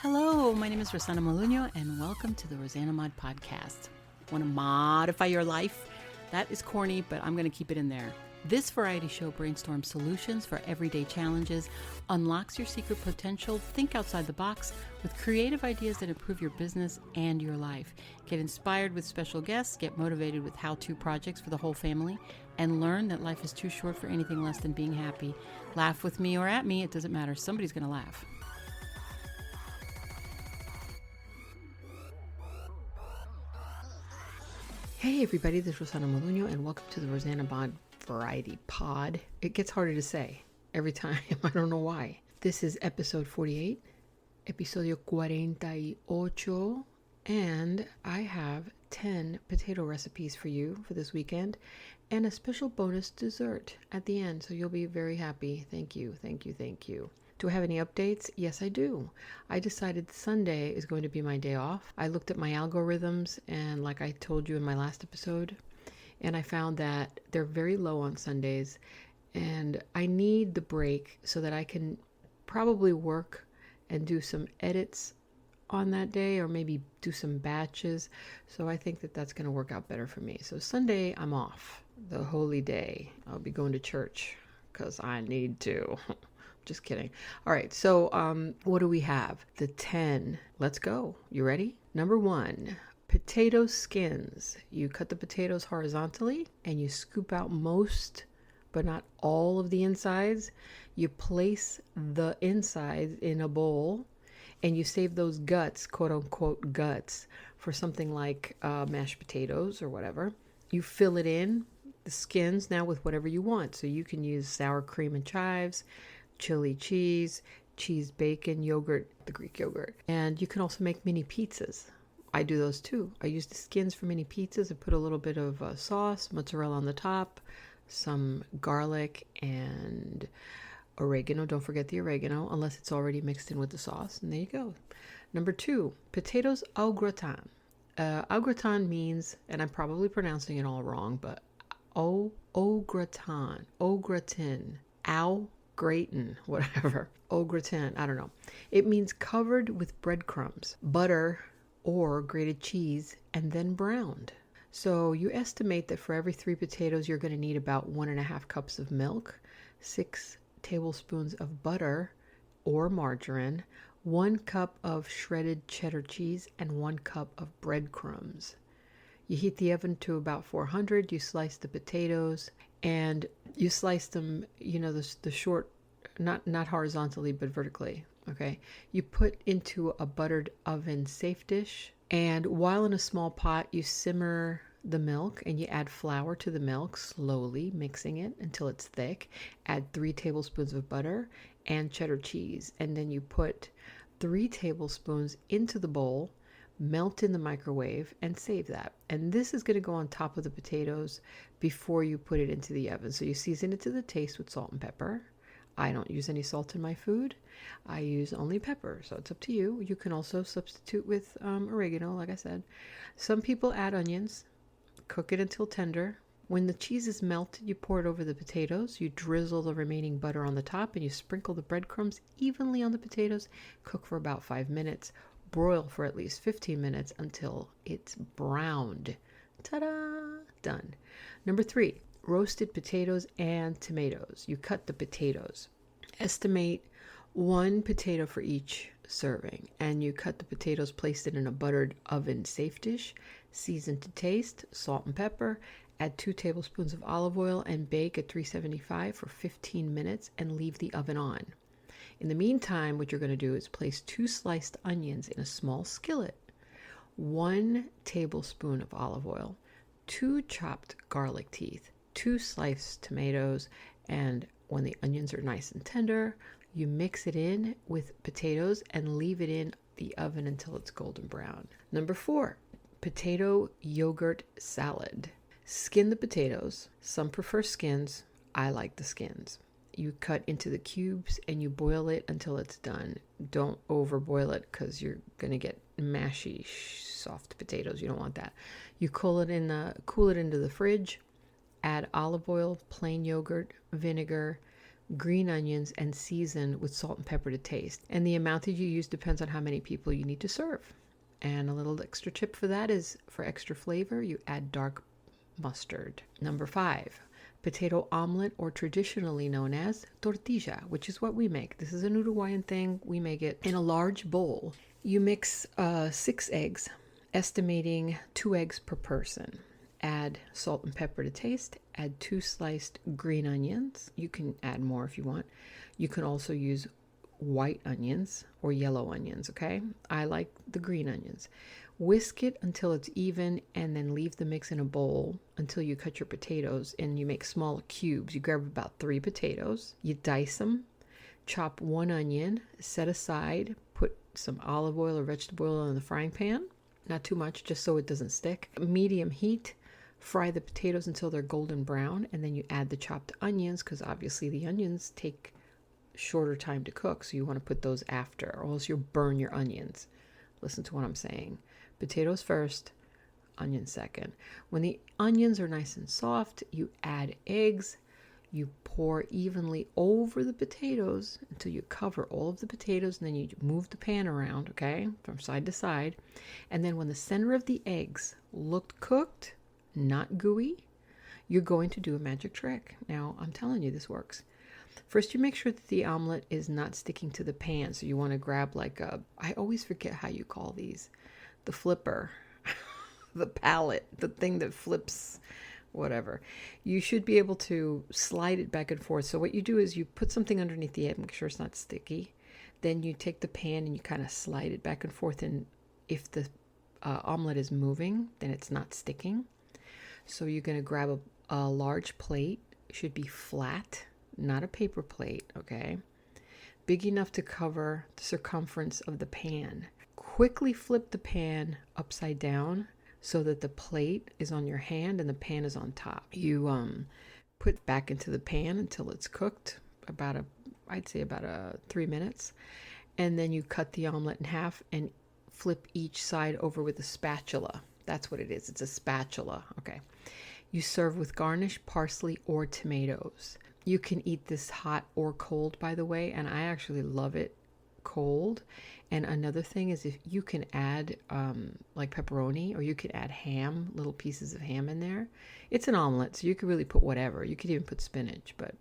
Hello, my name is Rosanamod, and welcome to the rosanamod podcast. Want to modify your life? That is corny, but I'm going to keep it in there. This variety show brainstorms solutions for everyday challenges, unlocks your secret potential, think outside the box with creative ideas that improve your business and your life. Get inspired with special guests, get motivated with how-to projects for the whole family, and learn that life is too short for anything less than being happy. Laugh with me or at me, it doesn't matter. Somebody's going to laugh. Hey everybody, this is Rosanamod, and welcome to the rosanamod Variety Pod. It gets harder to say every time. I don't know why. This is episode 48, episodio 48, and I have 10 potato recipes for you for this weekend and a special bonus dessert at the end, so you'll be very happy. Thank you. Do I have any updates? Yes, I do. I decided Sunday is going to be my day off. I looked at my algorithms, and like I told you in my last episode, and I found that they're very low on Sundays, and I need the break so that I can probably work and do some edits on that day, or maybe do some batches. So I think that that's going to work out better for me. So Sunday, I'm off. The holy day. I'll be going to church because I need to. Just kidding. All right. So what do we have? The 10. Let's go. You ready? Number 1, potato skins. You cut the potatoes horizontally and you scoop out most, but not all of the insides. You place the insides in a bowl and you save those guts, quote unquote guts, for something like mashed potatoes or whatever. You fill it in, the skins now, with whatever you want. So you can use sour cream and chives, chili cheese, cheese bacon, yogurt, the Greek yogurt. And you can also make mini pizzas. I do those too. I use the skins for mini pizzas. I put a little bit of sauce, mozzarella on the top, some garlic and oregano. Don't forget the oregano, unless it's already mixed in with the sauce. And there you go. Number 2, potatoes au gratin. Au gratin means, and I'm probably pronouncing it all wrong, but au gratin, gratin, whatever. Au gratin, I don't know. It means covered with breadcrumbs, butter, or grated cheese, and then browned. So you estimate that for every 3 potatoes, you're going to need about 1.5 cups of milk, 6 tablespoons of butter or margarine, 1 cup of shredded cheddar cheese, and 1 cup of breadcrumbs. You heat the oven to about 400. You slice the potatoes, and you slice them, the short, not horizontally, but vertically. Okay. You put into a buttered oven safe dish, and while in a small pot, you simmer the milk and you add flour to the milk, slowly mixing it until it's thick. Add 3 tablespoons of butter and cheddar cheese, and then you put 3 tablespoons into the bowl, melt in the microwave, and save that. And this is going to go on top of the potatoes before you put it into the oven. So you season it to the taste with salt and pepper. I don't use any salt in my food. I use only pepper, so it's up to you. You can also substitute with oregano, like I said. Some people add onions. Cook it until tender. When the cheese is melted, you pour it over the potatoes. You drizzle the remaining butter on the top, and you sprinkle the breadcrumbs evenly on the potatoes. Cook for about 5 minutes. Broil for at least 15 minutes until it's browned. Ta-da! Done. Number 3, roasted potatoes and tomatoes. You cut the potatoes. Estimate 1 potato for each serving, and you cut the potatoes, place it in a buttered oven safe dish, season to taste, salt and pepper, add 2 tablespoons of olive oil, and bake at 375 for 15 minutes and leave the oven on. In the meantime, what you're going to do is place 2 sliced onions in a small skillet, 1 tablespoon of olive oil, 2 chopped garlic teeth, 2 sliced tomatoes, and when the onions are nice and tender, you mix it in with potatoes and leave it in the oven until it's golden brown. Number 4, potato yogurt salad. Skin the potatoes. Some prefer skins. I like the skins. You cut into the cubes and you boil it until it's done. Don't overboil it because you're going to get mashy, soft potatoes. You don't want that. You cool it into the fridge. Add olive oil, plain yogurt, vinegar, green onions, and season with salt and pepper to taste. And the amount that you use depends on how many people you need to serve. And a little extra tip for that is, for extra flavor, you add dark mustard. Number 5, potato omelet, or traditionally known as tortilla, which is what we make. This is an Uruguayan thing. We make it in a large bowl. You mix 6 eggs, estimating 2 eggs per person. Add salt and pepper to taste. Add 2 sliced green onions. You can add more if you want. You can also use white onions or yellow onions, okay? I like the green onions. Whisk it until it's even, and then leave the mix in a bowl until you cut your potatoes, and you make small cubes. You grab about 3 potatoes, you dice them, chop 1 onion, set aside, put some olive oil or vegetable oil in the frying pan. Not too much, just so it doesn't stick. Medium heat. Fry the potatoes until they're golden brown, and then you add the chopped onions, because obviously the onions take shorter time to cook, so you want to put those after, or else you'll burn your onions. Listen to what I'm saying. Potatoes first, onions second. When the onions are nice and soft, you add eggs. You pour evenly over the potatoes until you cover all of the potatoes, and then you move the pan around, okay, from side to side. And then when the center of the eggs looked cooked, not gooey, you're going to do a magic trick. Now, I'm telling you, this works. First, you make sure that the omelet is not sticking to the pan. So you want to grab I always forget how you call these, the flipper, the palette, the thing that flips, whatever. You should be able to slide it back and forth. So what you do is you put something underneath the egg, make sure it's not sticky. Then you take the pan and you kind of slide it back and forth. And if the omelet is moving, then it's not sticking. So you're going to grab a large plate. It should be flat, not a paper plate, okay? Big enough to cover the circumference of the pan. Quickly flip the pan upside down so that the plate is on your hand and the pan is on top. You put it back into the pan until it's cooked, I'd say about 3 minutes. And then you cut the omelet in half and flip each side over with a spatula. That's what it is. It's a spatula. Okay. You serve with garnish, parsley, or tomatoes. You can eat this hot or cold, by the way, and I actually love it cold. And another thing is, if you can add like pepperoni, or you could add ham, little pieces of ham in there. It's an omelet, so you could really put whatever. You could even put spinach, but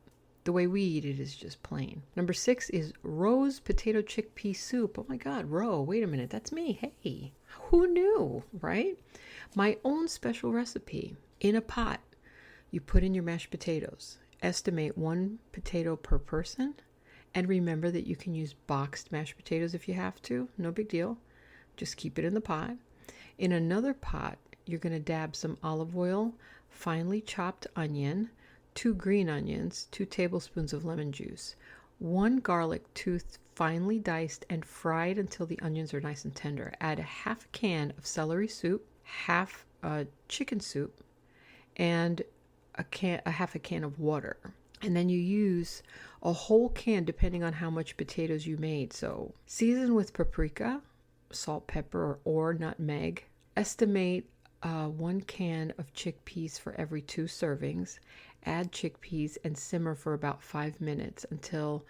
the way we eat it is just plain. Number 6 is Ro's potato chickpea soup. Oh my God, Ro, wait a minute, that's me. Hey, who knew, right? My own special recipe. In a pot, you put in your mashed potatoes. Estimate 1 potato per person. And remember that you can use boxed mashed potatoes if you have to. No big deal. Just keep it in the pot. In another pot, you're going to dab some olive oil, finely chopped onion, 2 green onions, 2 tablespoons of lemon juice, 1 garlic tooth finely diced and fried until the onions are nice and tender. Add a half can of celery soup, half chicken soup, and a half a can of water. And then you use a whole can depending on how much potatoes you made. So season with paprika, salt, pepper, or nutmeg. Estimate 1 can of chickpeas for every 2 servings. Add chickpeas and simmer for about 5 minutes until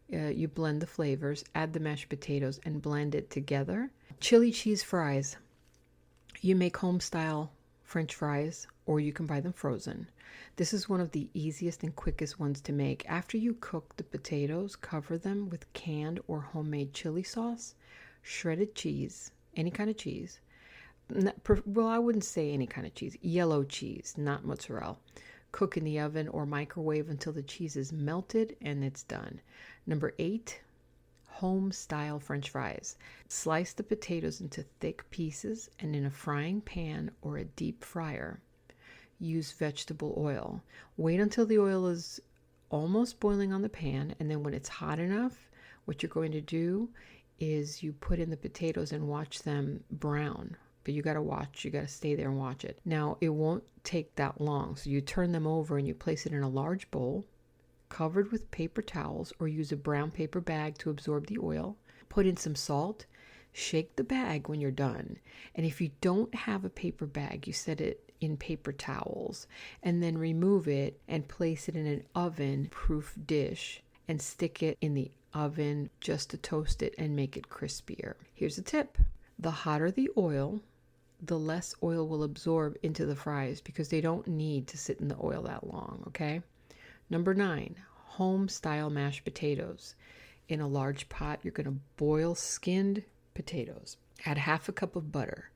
you blend the flavors. Add the mashed potatoes and blend it together. Chili cheese fries. You make home-style French fries, or you can buy them frozen. This is one of the easiest and quickest ones to make. After you cook the potatoes, cover them with canned or homemade chili sauce, shredded cheese, any kind of cheese. Well, I wouldn't say any kind of cheese. Yellow cheese, not mozzarella. Cook in the oven or microwave until the cheese is melted and it's done. Number 8, home-style French fries. Slice the potatoes into thick pieces, and in a frying pan or a deep fryer, use vegetable oil. Wait until the oil is almost boiling on the pan, and then when it's hot enough, what you're going to do is you put in the potatoes and watch them brown. But you got to stay there and watch it. Now, it won't take that long. So you turn them over and you place it in a large bowl, covered with paper towels, or use a brown paper bag to absorb the oil. Put in some salt. Shake the bag when you're done. And if you don't have a paper bag, you set it in paper towels and then remove it and place it in an oven-proof dish and stick it in the oven just to toast it and make it crispier. Here's a tip. The hotter the oil, the less oil will absorb into the fries because they don't need to sit in the oil that long, okay? Number 9, home-style mashed potatoes. In a large pot, you're going to boil skinned potatoes. Add half a cup of butter,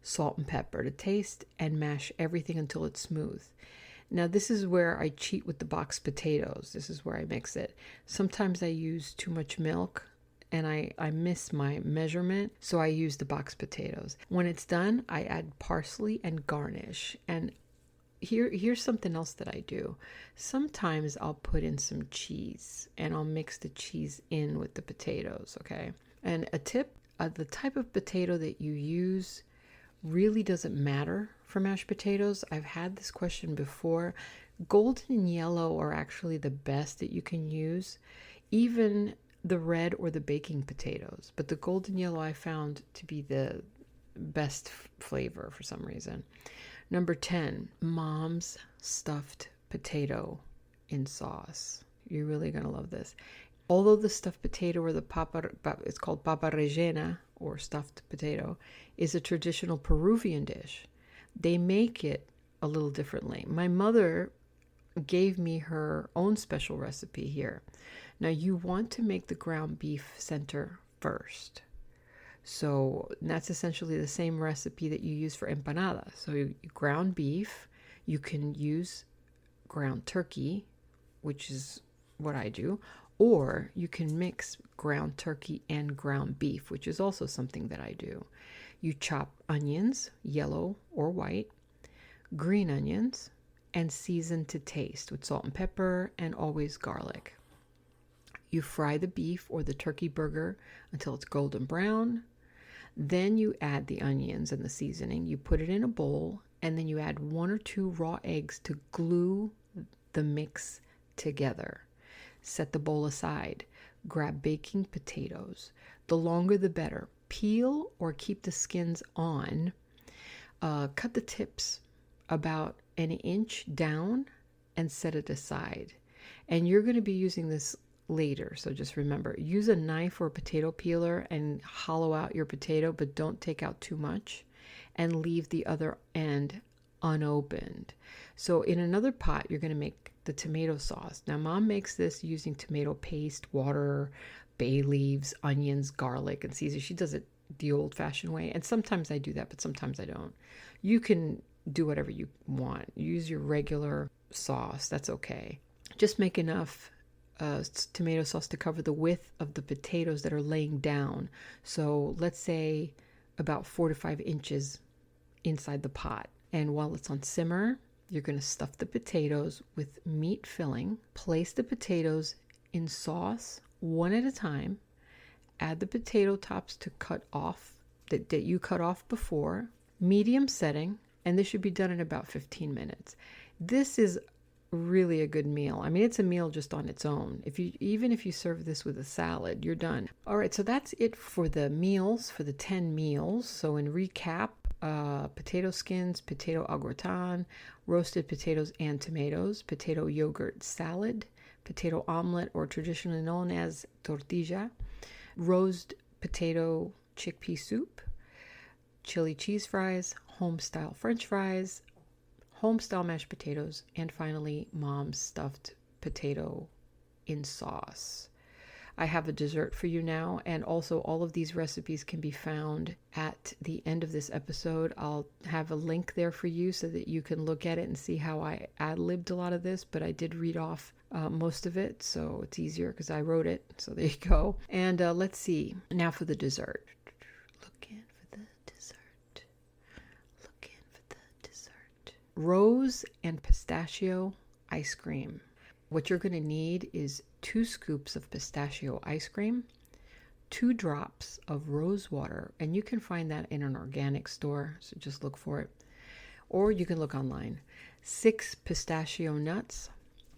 salt and pepper to taste, and mash everything until it's smooth. Now, this is where I cheat with the boxed potatoes. This is where I mix it. Sometimes I use too much milk and I miss my measurement, so I use the boxed potatoes. When it's done, I add parsley and garnish. And here's something else that I do. Sometimes I'll put in some cheese and I'll mix the cheese in with the potatoes, okay? And a tip, the type of potato that you use really doesn't matter for mashed potatoes. I've had this question before. Golden and yellow are actually the best that you can use, even the red or the baking potatoes. But the golden yellow I found to be the best flavor for some reason. Number 10, mom's stuffed potato in sauce. You're really going to love this. Although the stuffed potato or it's called papa rellena or stuffed potato, is a traditional Peruvian dish, they make it a little differently. My mother gave me her own special recipe here. Now you want to make the ground beef center first. So that's essentially the same recipe that you use for empanada. So you ground beef, you can use ground turkey, which is what I do, or you can mix ground turkey and ground beef, which is also something that I do. You chop onions, yellow or white, green onions, and season to taste with salt and pepper and always garlic. You fry the beef or the turkey burger until it's golden brown. Then you add the onions and the seasoning. You put it in a bowl, and then you add 1 or 2 raw eggs to glue the mix together. Set the bowl aside. Grab baking potatoes. The longer the better. Peel or keep the skins on. Cut the tips about an inch down and set it aside. And you're going to be using this later, so just remember, use a knife or a potato peeler and hollow out your potato, but don't take out too much, and leave the other end unopened. So in another pot, you're going to make the tomato sauce. Now mom makes this using tomato paste, water, bay leaves, onions, garlic, and season. She does it the old-fashioned way, and sometimes I do that, but sometimes I don't. You can do whatever you want. Use your regular sauce. That's okay. Just make enough tomato sauce to cover the width of the potatoes that are laying down. So let's say about 4 to 5 inches inside the pot. And while it's on simmer, you're going to stuff the potatoes with meat filling. Place the potatoes in sauce one at a time. Add the potato tops to cut off that you cut off before. Medium setting, and this should be done in about 15 minutes. This is really a good meal. I mean, it's a meal just on its own. Even if you serve this with a salad, you're done. All right, so that's it for the meals, for the 10 meals. So in recap, potato skins, potato au gratin, roasted potatoes and tomatoes, potato yogurt salad, potato omelet, or traditionally known as tortilla, roast potato chickpea soup, chili cheese fries, home-style French fries, home-style mashed potatoes, and finally, mom's stuffed potato in sauce. I have a dessert for you now, and also all of these recipes can be found at the end of this episode. I'll have a link there for you so that you can look at it and see how I ad-libbed a lot of this, but I did read off most of it, so it's easier because I wrote it. So there you go. And let's see. Now for the dessert. Looking for the dessert. Looking for the dessert. Rose and pistachio ice cream. What you're going to need is 2 scoops of pistachio ice cream, 2 drops of rose water, and you can find that in an organic store, so just look for it. Or you can look online. 6 pistachio nuts,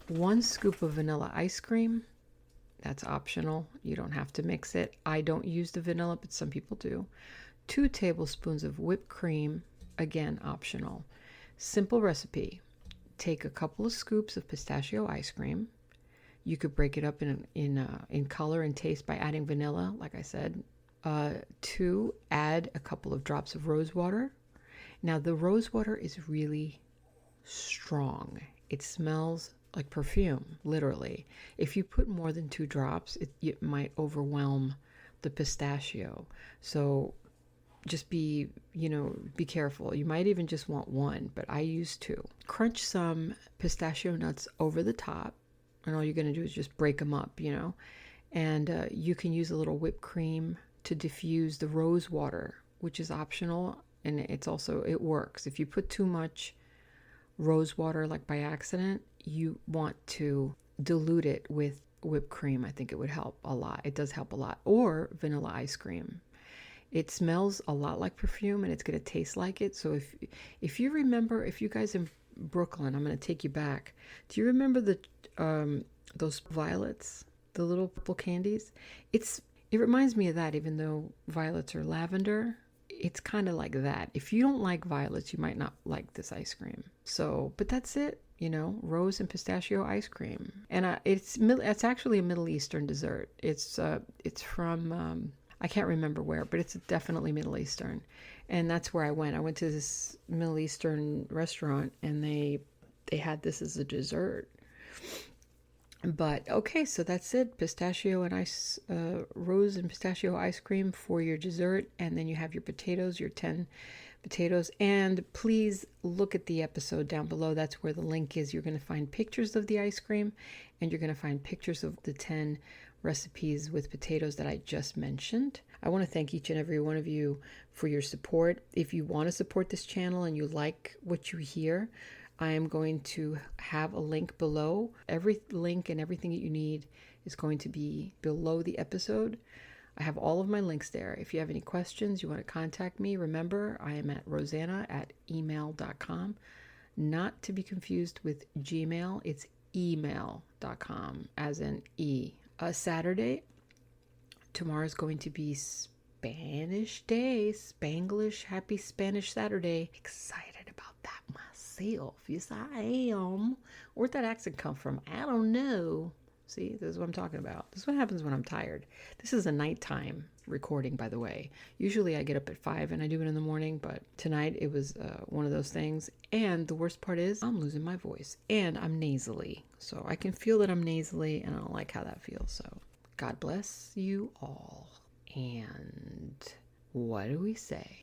1 scoop of vanilla ice cream. That's optional. You don't have to mix it. I don't use the vanilla, but some people do. 2 tablespoons of whipped cream, again, optional. Simple recipe. Take a couple of scoops of pistachio ice cream, You could break it up in color and taste by adding vanilla, like I said. 2, add a couple of drops of rose water. Now, the rose water is really strong. It smells like perfume, literally. If you put more than 2 drops, it might overwhelm the pistachio. So just be careful. You might even just want 1, but I use 2. Crunch some pistachio nuts over the top, and all you're going to do is just break them up, and you can use a little whipped cream to diffuse the rose water, which is optional, and it works. If you put too much rose water, like by accident, you want to dilute it with whipped cream. I think it would help a lot. It does help a lot. Or vanilla ice cream. It smells a lot like perfume, and it's going to taste like it. So if you remember, if you guys in Brooklyn, I'm going to take you back. Do you remember those violets, the little purple candies? It reminds me of that, even though violets are lavender. It's kind of like that. If you don't like violets, you might not like this ice cream. So, but that's it, rose and pistachio ice cream. And it's actually a Middle Eastern dessert. It's from I can't remember where, but it's definitely Middle Eastern. And that's where I went. I went to this Middle Eastern restaurant, and they had this as a dessert. But okay, so that's it. Pistachio and rose and pistachio ice cream for your dessert. And then you have your potatoes, your 10 potatoes. And please look at the episode down below. That's where the link is. You're going to find pictures of the ice cream, and you're going to find pictures of the 10 recipes with potatoes that I just mentioned. I want to thank each and every one of you for your support. If you want to support this channel and you like what you hear, I am going to have a link below. Every link and everything that you need is going to be below the episode. I have all of my links there. If you have any questions, you want to contact me, remember, I am at rosanna@email.com. Not to be confused with Gmail, it's email.com, as in E. Saturday, tomorrow's going to be Spanish Day, Spanglish. Happy Spanish Saturday. Excited about that myself. Yes, I am. Where'd that accent come from? I don't know. See, this is what I'm talking about. This is what happens when I'm tired. This is a nighttime recording, by the way. Usually I get up at 5 and I do it in the morning, but tonight it was one of those things. And the worst part is I'm losing my voice, and I'm nasally. So I can feel that I'm nasally, and I don't like how that feels. So God bless you all. And what do we say?